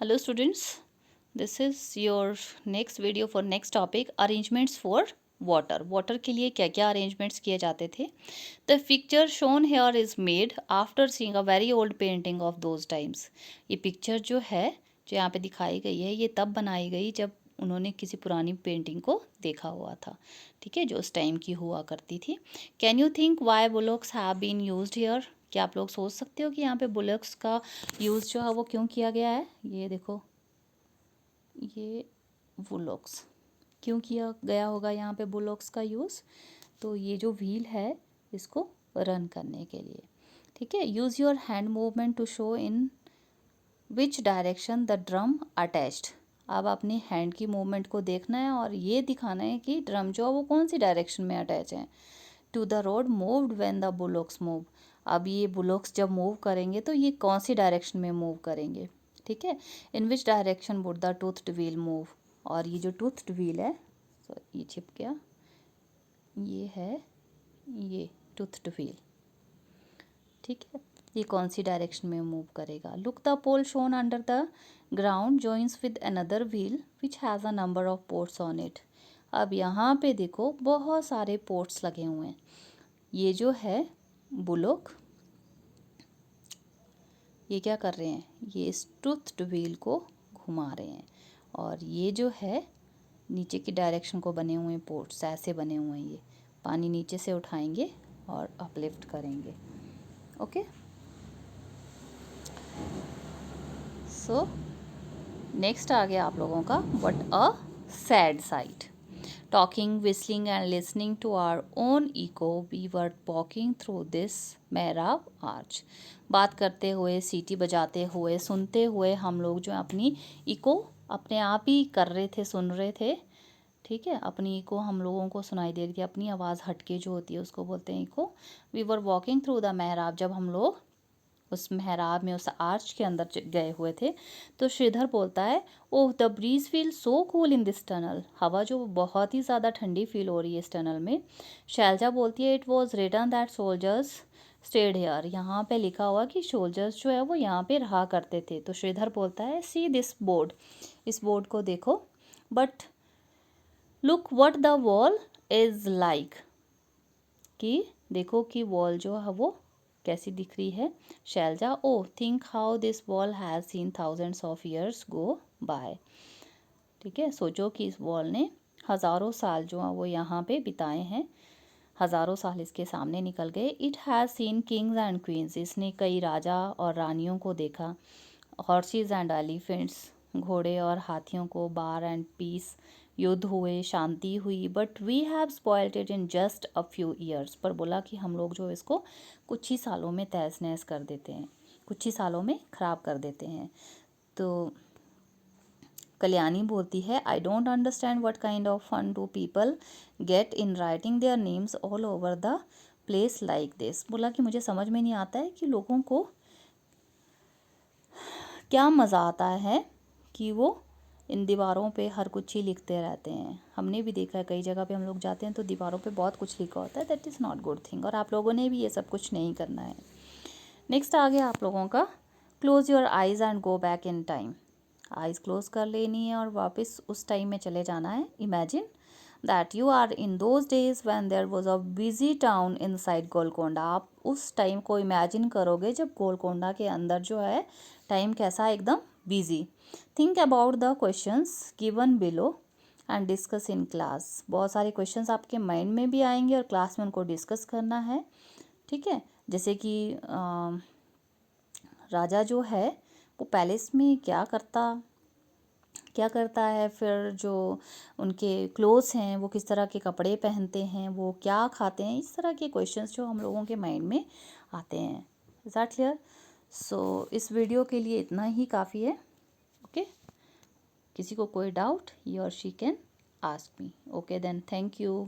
Hello students, this is your next video for next topic arrangements for water. Water के लिए क्या क्या arrangements किए जाते थे. The picture shown here is made after seeing a very old painting of those times. ये picture जो है जो यहाँ पे दिखाई गई है ये तब बनाई गई जब उन्होंने किसी पुरानी पेंटिंग को देखा हुआ था. ठीक है, जो उस टाइम की हुआ करती थी. Can you think why bullocks have been used here. क्या आप लोग सोच सकते हो कि यहाँ पे बुलॉक्स का यूज़ जो है वो क्यों किया गया है. ये देखो, ये बुलॉक्स क्यों किया गया होगा यहाँ पे बुलॉक्स का यूज़. तो ये जो व्हील है इसको रन करने के लिए. ठीक है, use your hand movement to show in which direction the drum attached. अब अपने हैंड की मूवमेंट को देखना है और ये दिखाना है कि ड्रम जो है वो कौन सी डायरेक्शन में अटैच है. To the rod moved when the bullocks move. अब ये बुलॉक्स जब मूव करेंगे तो ये कौन सी डायरेक्शन में मूव करेंगे. ठीक है, in which direction would the toothed wheel move. और ये जो टूथड व्हील है, ये छिप गया, ये है ये टूथड व्हील. ठीक है, ये कौन सी डायरेक्शन में मूव करेगा. Look the pole shown under the ground joins with another wheel which has a number of ports on it. अब यहाँ पे देखो बहुत सारे पोर्ट्स लगे हुए हैं. ये जो है बुलॉक, ये क्या कर रहे हैं, ये इस टूथड व्हील को घुमा रहे हैं. और ये जो है नीचे की डायरेक्शन को बने हुए पोर्ट्स ऐसे बने हुए हैं. ये पानी नीचे से उठाएंगे और अपलिफ्ट करेंगे. ओके, सो नेक्स्ट आ गया आप लोगों का what a sad site. Talking, whistling and listening to our own echo, we were walking through this मेहराब आर्च. बात करते हुए, सीटी बजाते हुए, सुनते हुए हम लोग जो अपनी इको अपने आप ही कर रहे थे, सुन रहे थे. ठीक है, अपनी इको हम लोगों को सुनाई दे रही थी. अपनी आवाज़ हटके जो होती है उसको बोलते हैं echo. We were walking through the मेहराब. जब हम लोग उस मेहराब में उस आर्च के अंदर गए हुए थे तो श्रीधर बोलता है, ओह the breeze feel so cool in this tunnel. हवा जो बहुत ही ज़्यादा ठंडी फील हो रही है इस टनल में. शैलजा बोलती है, it was written that soldiers stayed here. यहाँ पे लिखा हुआ कि सोल्जर्स जो है वो यहाँ पे रहा करते थे. तो श्रीधर बोलता है, सी दिस बोर्ड. इस बोर्ड को देखो. But look what the wall is like. कि देखो कि वॉल जो है वो कैसी दिख रही है. Shailaja, oh think how this wall has seen thousands of years go by. ठीक है, सोचो कि इस वॉल ने हज़ारों साल जो है वो यहाँ पे बिताए हैं. हज़ारों साल इसके सामने निकल गए. It has seen Kings and queen's. इसने कई राजा और रानियों को देखा. हॉर्सेस एंड एलिफेंट्स, घोड़े और हाथियों को. बार एंड पीस, युद्ध हुए, शांति हुई. But we have spoiled it in just a few years. पर बोला कि हम लोग जो इसको कुछ ही सालों में तहस नहस कर देते हैं, कुछ ही सालों में ख़राब कर देते हैं. तो कल्याणी बोलती है, I don't understand what kind of fun do people get in writing their names all over the place like this. बोला कि मुझे समझ में नहीं आता है कि लोगों को क्या मज़ा आता है कि वो इन दीवारों पे हर कुछ ही लिखते रहते हैं. हमने भी देखा है कई जगह पे हम लोग जाते हैं तो दीवारों पे बहुत कुछ लिखा होता है. That is not good thing. और आप लोगों ने भी ये सब कुछ नहीं करना है. नेक्स्ट आ गया आप लोगों का, close your eyes and go back in time. Eyes close कर लेनी है और वापस उस टाइम में चले जाना है. Imagine that you are in those days when there was a busy town inside Golconda. आप उस टाइम को इमेजिन करोगे जब गोलकोंडा के अंदर जो है टाइम कैसा, एकदम busy. Think about the questions given below and discuss in class. बहुत सारे क्वेश्चंस आपके माइंड में भी आएंगे और क्लास में उनको डिस्कस करना है. ठीक है, जैसे कि राजा जो है वो पैलेस में क्या करता है, फिर जो उनके क्लोथ्स हैं वो किस तरह के कपड़े पहनते हैं, वो क्या खाते हैं. इस तरह के क्वेश्चंस जो हम लोगों के माइंड में आते हैं. Is that clear. सो इस वीडियो के लिए इतना ही काफ़ी है. ओके, किसी को कोई डाउट ही और she can ask me. Okay then, thank you.